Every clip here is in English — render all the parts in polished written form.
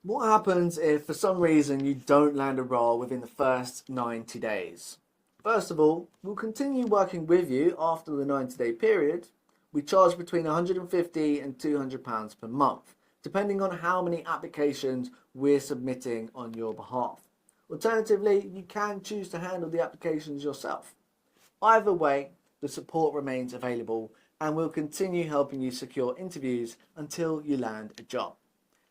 What happens if for some reason you don't land a role within the first 90 days? First of all, we'll continue working with you after the 90-day period. We charge between £150 and £200 per month, depending on how many applications we're submitting on your behalf. Alternatively, you can choose to handle the applications yourself. Either way, the support remains available and we'll continue helping you secure interviews until you land a job.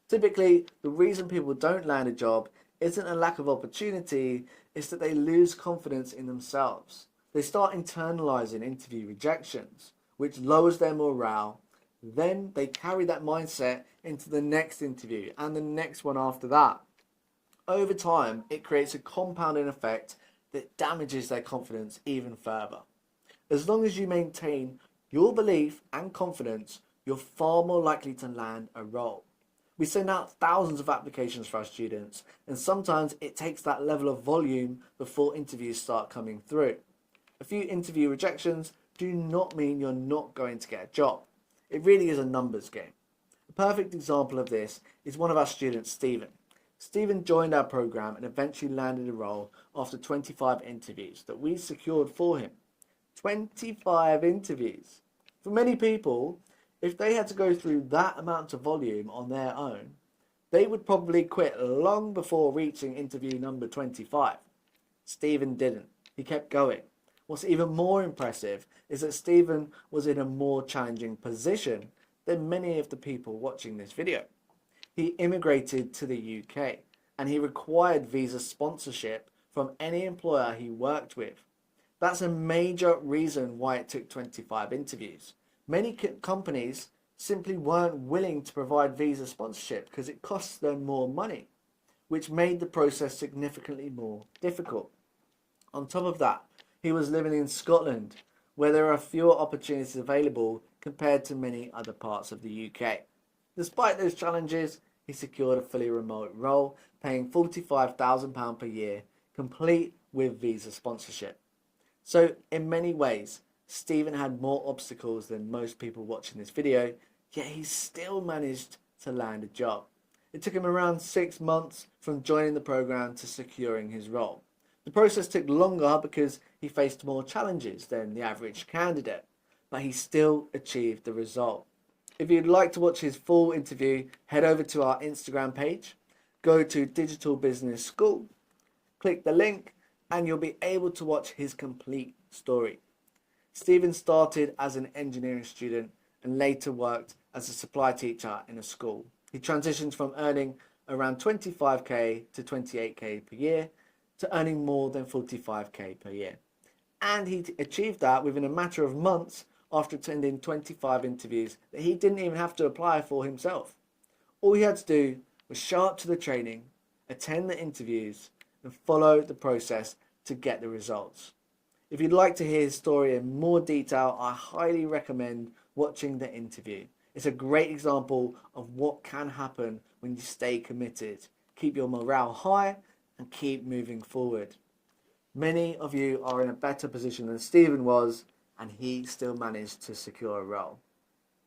Typically, the reason people don't land a job isn't a lack of opportunity, it's that they lose confidence in themselves. They start internalizing interview rejections, which lowers their morale. Then they carry that mindset into the next interview and the next one after that. Over time, it creates a compounding effect that damages their confidence even further. As long as you maintain your belief and confidence, you're far more likely to land a role. We send out thousands of applications for our students, and sometimes it takes that level of volume before interviews start coming through. A few interview rejections do not mean you're not going to get a job. It really is a numbers game. A perfect example of this is one of our students, Stephen. Stephen joined our program and eventually landed a role after 25 interviews that we secured for him. 25 interviews. For many people, if they had to go through that amount of volume on their own, they would probably quit long before reaching interview number 25. Stephen didn't. He kept going. What's even more impressive is that Stephen was in a more challenging position than many of the people watching this video. He immigrated to the UK and he required visa sponsorship from any employer he worked with. That's a major reason why it took 25 interviews. Many companies simply weren't willing to provide visa sponsorship because it costs them more money, which made the process significantly more difficult. On top of that, he was living in Scotland, where there are fewer opportunities available compared to many other parts of the UK. Despite those challenges, he secured a fully remote role, paying £45,000 per year, complete with visa sponsorship. So, in many ways, Stephen had more obstacles than most people watching this video, yet he still managed to land a job. It took him around 6 months from joining the program to securing his role. The process took longer because he faced more challenges than the average candidate, but he still achieved the result. If you'd like to watch his full interview, head over to our Instagram page, go to Digital Business School, click the link, and you'll be able to watch his complete story. Stephen started as an engineering student and later worked as a supply teacher in a school. He transitioned from earning around 25k to 28k per year to earning more than 45k per year. And he achieved that within a matter of months after attending 25 interviews that he didn't even have to apply for himself. All he had to do was show up to the training, attend the interviews, and follow the process to get the results. If you'd like to hear his story in more detail, I highly recommend watching the interview. It's a great example of what can happen when you stay committed, keep your morale high, and keep moving forward. Many of you are in a better position than Stephen was, and he still managed to secure a role.